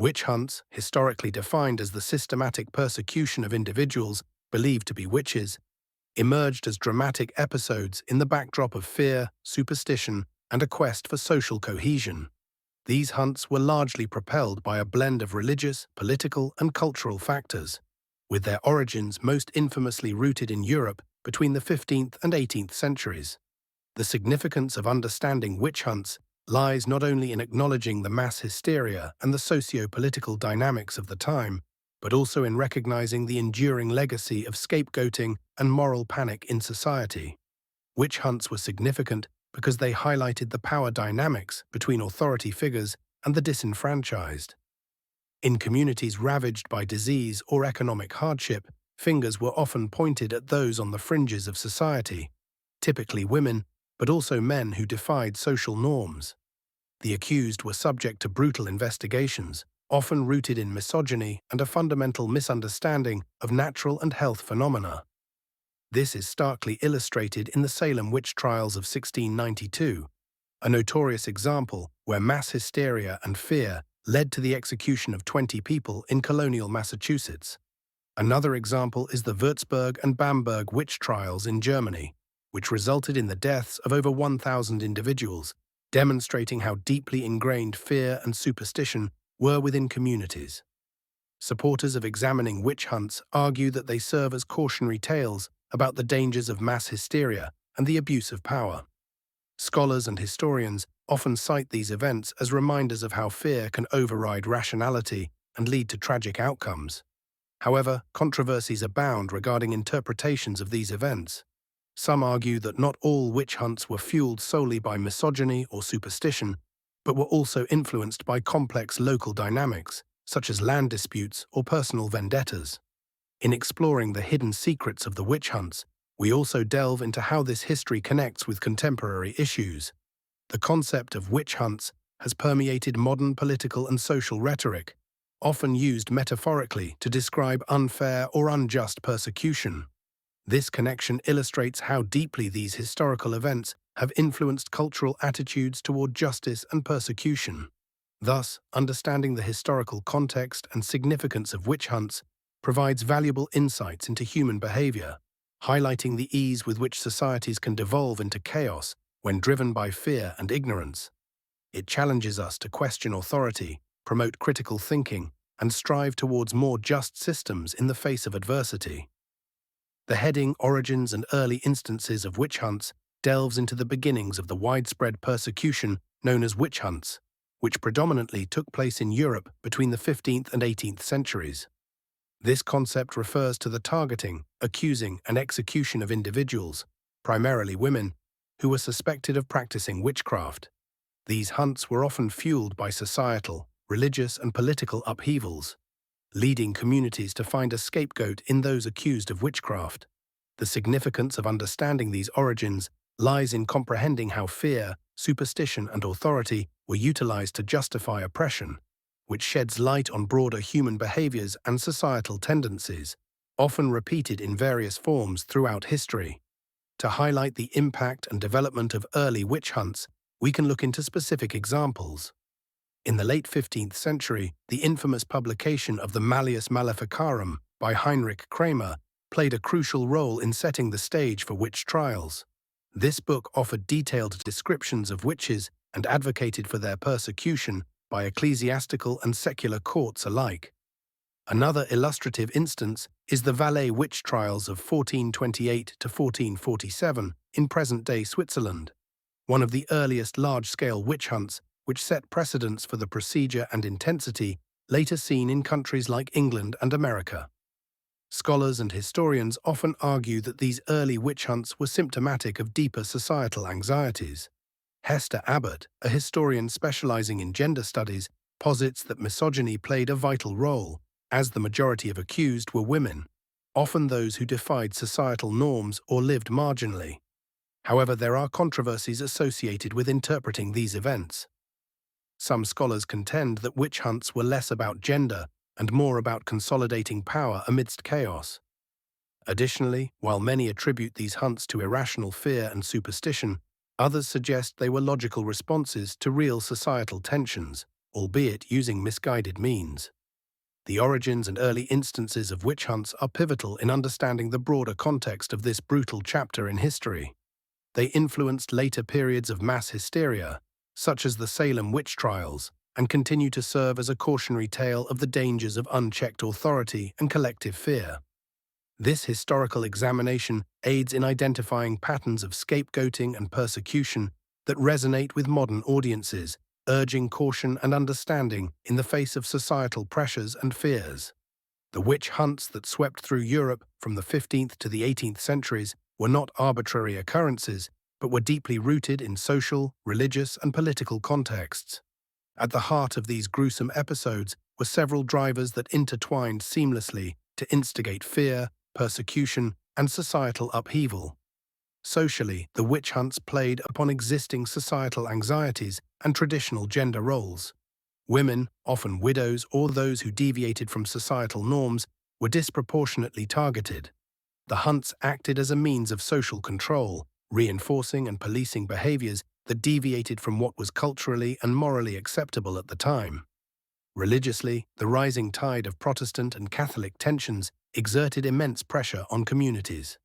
Witch hunts, historically defined as the systematic persecution of individuals believed to be witches, emerged as dramatic episodes in the backdrop of fear, superstition, and a quest for social cohesion. These hunts were largely propelled by a blend of religious, political, and cultural factors, with their origins most infamously rooted in Europe between the 15th and 18th centuries. The significance of understanding witch hunts lies not only in acknowledging the mass hysteria and the socio-political dynamics of the time, but also in recognizing the enduring legacy of scapegoating and moral panic in society. Witch hunts were significant because they highlighted the power dynamics between authority figures and the disenfranchised. In communities ravaged by disease or economic hardship, fingers were often pointed at those on the fringes of society, typically women, but also men who defied social norms. The accused were subject to brutal investigations, often rooted in misogyny and a fundamental misunderstanding of natural and health phenomena. This is starkly illustrated in the Salem Witch Trials of 1692, a notorious example where mass hysteria and fear led to the execution of 20 people in colonial Massachusetts. Another example is the Würzburg and Bamberg witch trials in Germany, which resulted in the deaths of over 1,000 individuals, demonstrating how deeply ingrained fear and superstition were within communities. Supporters of examining witch hunts argue that they serve as cautionary tales about the dangers of mass hysteria and the abuse of power. Scholars and historians often cite these events as reminders of how fear can override rationality and lead to tragic outcomes. However, controversies abound regarding interpretations of these events. Some argue that not all witch hunts were fueled solely by misogyny or superstition, but were also influenced by complex local dynamics, such as land disputes or personal vendettas. In exploring the hidden secrets of the witch hunts, we also delve into how this history connects with contemporary issues. The concept of witch hunts has permeated modern political and social rhetoric, often used metaphorically to describe unfair or unjust persecution. This connection illustrates how deeply these historical events have influenced cultural attitudes toward justice and persecution. Thus, understanding the historical context and significance of witch hunts provides valuable insights into human behavior, highlighting the ease with which societies can devolve into chaos when driven by fear and ignorance. It challenges us to question authority, promote critical thinking, and strive towards more just systems in the face of adversity. The heading Origins and Early Instances of Witch Hunts delves into the beginnings of the widespread persecution known as witch hunts, which predominantly took place in Europe between the 15th and 18th centuries. This concept refers to the targeting, accusing, and execution of individuals, primarily women, who were suspected of practicing witchcraft. These hunts were often fueled by societal, religious, and political upheavals, leading communities to find a scapegoat in those accused of witchcraft. The significance of understanding these origins lies in comprehending how fear, superstition, and authority were utilized to justify oppression, which sheds light on broader human behaviors and societal tendencies, often repeated in various forms throughout history. To highlight the impact and development of early witch hunts, we can look into specific examples. In the late 15th century, the infamous publication of the Malleus Maleficarum by Heinrich Kramer played a crucial role in setting the stage for witch trials. This book offered detailed descriptions of witches and advocated for their persecution by ecclesiastical and secular courts alike. Another illustrative instance is the Valais witch trials of 1428 to 1447 in present-day Switzerland, one of the earliest large-scale witch hunts which set precedents for the procedure and intensity later seen in countries like England and America. Scholars and historians often argue that these early witch hunts were symptomatic of deeper societal anxieties. Hester Abbott, a historian specializing in gender studies, posits that misogyny played a vital role, as the majority of accused were women, often those who defied societal norms or lived marginally. However, there are controversies associated with interpreting these events. Some scholars contend that witch hunts were less about gender and more about consolidating power amidst chaos. Additionally, while many attribute these hunts to irrational fear and superstition, others suggest they were logical responses to real societal tensions, albeit using misguided means. The origins and early instances of witch hunts are pivotal in understanding the broader context of this brutal chapter in history. They influenced later periods of mass hysteria, such as the Salem Witch Trials, and continue to serve as a cautionary tale of the dangers of unchecked authority and collective fear. This historical examination aids in identifying patterns of scapegoating and persecution that resonate with modern audiences, urging caution and understanding in the face of societal pressures and fears. The witch hunts that swept through Europe from the 15th to the 18th centuries were not arbitrary occurrences, but were deeply rooted in social, religious, and political contexts. At the heart of these gruesome episodes were several drivers that intertwined seamlessly to instigate fear, persecution, and societal upheaval. Socially, the witch hunts played upon existing societal anxieties and traditional gender roles. Women, often widows or those who deviated from societal norms, were disproportionately targeted. The hunts acted as a means of social control, reinforcing and policing behaviors that deviated from what was culturally and morally acceptable at the time. Religiously, the rising tide of Protestant and Catholic tensions exerted immense pressure on communities.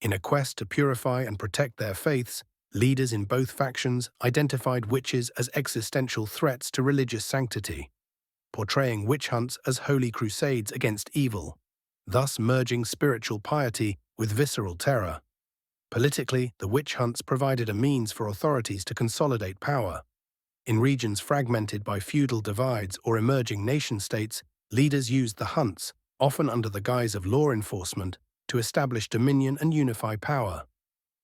In a quest to purify and protect their faiths, leaders in both factions identified witches as existential threats to religious sanctity, portraying witch hunts as holy crusades against evil, thus merging spiritual piety with visceral terror. Politically, the witch hunts provided a means for authorities to consolidate power. In regions fragmented by feudal divides or emerging nation-states, leaders used the hunts, often under the guise of law enforcement, to establish dominion and unify power.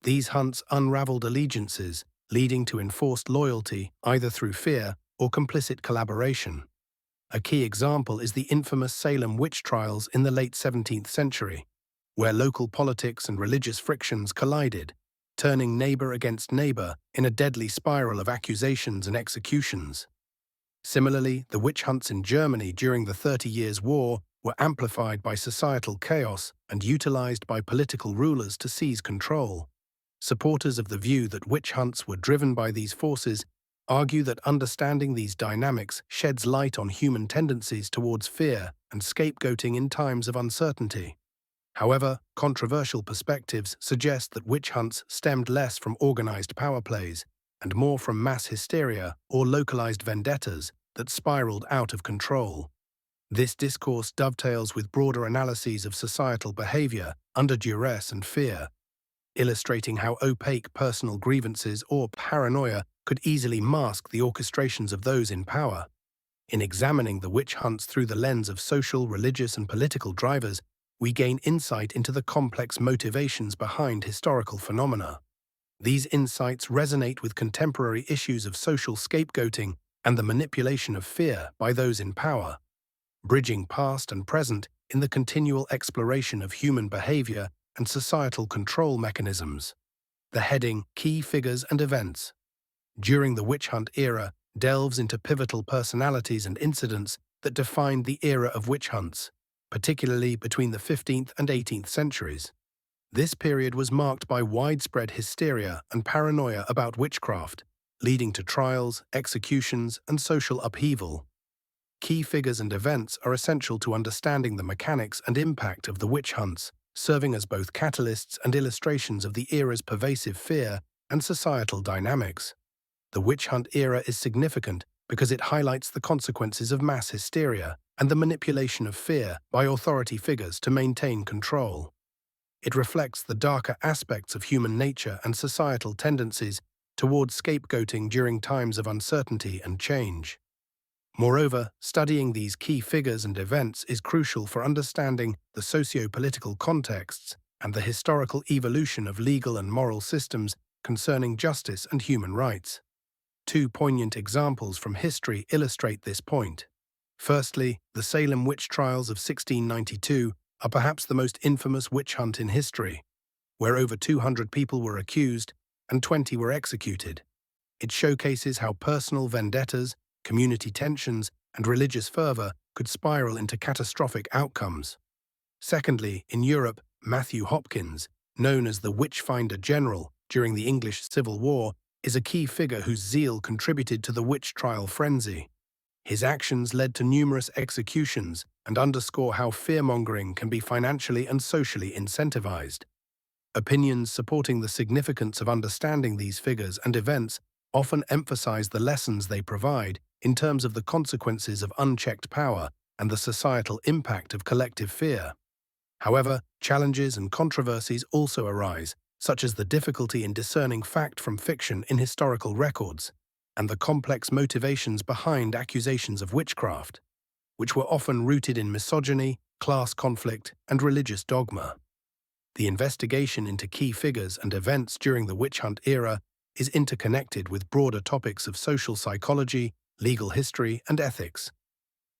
These hunts unraveled allegiances, leading to enforced loyalty either through fear or complicit collaboration. A key example is the infamous Salem Witch Trials in the late 17th century, where local politics and religious frictions collided, turning neighbor against neighbor in a deadly spiral of accusations and executions. Similarly, the witch hunts in Germany during the 30 Years' War were amplified by societal chaos and utilized by political rulers to seize control. Supporters of the view that witch hunts were driven by these forces argue that understanding these dynamics sheds light on human tendencies towards fear and scapegoating in times of uncertainty. However, controversial perspectives suggest that witch hunts stemmed less from organized power plays and more from mass hysteria or localized vendettas that spiraled out of control. This discourse dovetails with broader analyses of societal behavior under duress and fear, illustrating how opaque personal grievances or paranoia could easily mask the orchestrations of those in power. In examining the witch hunts through the lens of social, religious, and political drivers, we gain insight into the complex motivations behind historical phenomena. These insights resonate with contemporary issues of social scapegoating and the manipulation of fear by those in power, bridging past and present in the continual exploration of human behavior and societal control mechanisms. The heading Key Figures and Events during the witch hunt era delves into pivotal personalities and incidents that defined the era of witch hunts, particularly between the 15th and 18th centuries. This period was marked by widespread hysteria and paranoia about witchcraft, leading to trials, executions, and social upheaval. Key figures and events are essential to understanding the mechanics and impact of the witch hunts, serving as both catalysts and illustrations of the era's pervasive fear and societal dynamics. The witch hunt era is significant because it highlights the consequences of mass hysteria and the manipulation of fear by authority figures to maintain control. It reflects the darker aspects of human nature and societal tendencies towards scapegoating during times of uncertainty and change. Moreover, studying these key figures and events is crucial for understanding the socio-political contexts and the historical evolution of legal and moral systems concerning justice and human rights. Two poignant examples from history illustrate this point. Firstly, the Salem Witch Trials of 1692 are perhaps the most infamous witch hunt in history, where over 200 people were accused and 20 were executed. It showcases how personal vendettas, community tensions, and religious fervor could spiral into catastrophic outcomes. Secondly, in Europe, Matthew Hopkins, known as the Witchfinder General during the English Civil War, is a key figure whose zeal contributed to the witch trial frenzy. His actions led to numerous executions and underscore how fear-mongering can be financially and socially incentivized. Opinions supporting the significance of understanding these figures and events often emphasize the lessons they provide in terms of the consequences of unchecked power and the societal impact of collective fear. However, challenges and controversies also arise, such as the difficulty in discerning fact from fiction in historical records, and the complex motivations behind accusations of witchcraft, which were often rooted in misogyny, class conflict, and religious dogma. The investigation into key figures and events during the witch hunt era is interconnected with broader topics of social psychology, legal history, and ethics.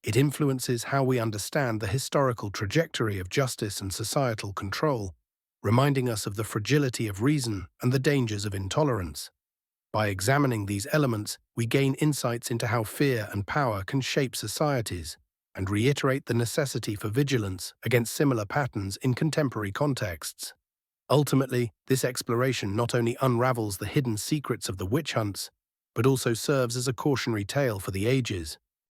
It influences how we understand the historical trajectory of justice and societal control, reminding us of the fragility of reason and the dangers of intolerance. By examining these elements, we gain insights into how fear and power can shape societies, and reiterate the necessity for vigilance against similar patterns in contemporary contexts. Ultimately, this exploration not only unravels the hidden secrets of the witch hunts, but also serves as a cautionary tale for the ages,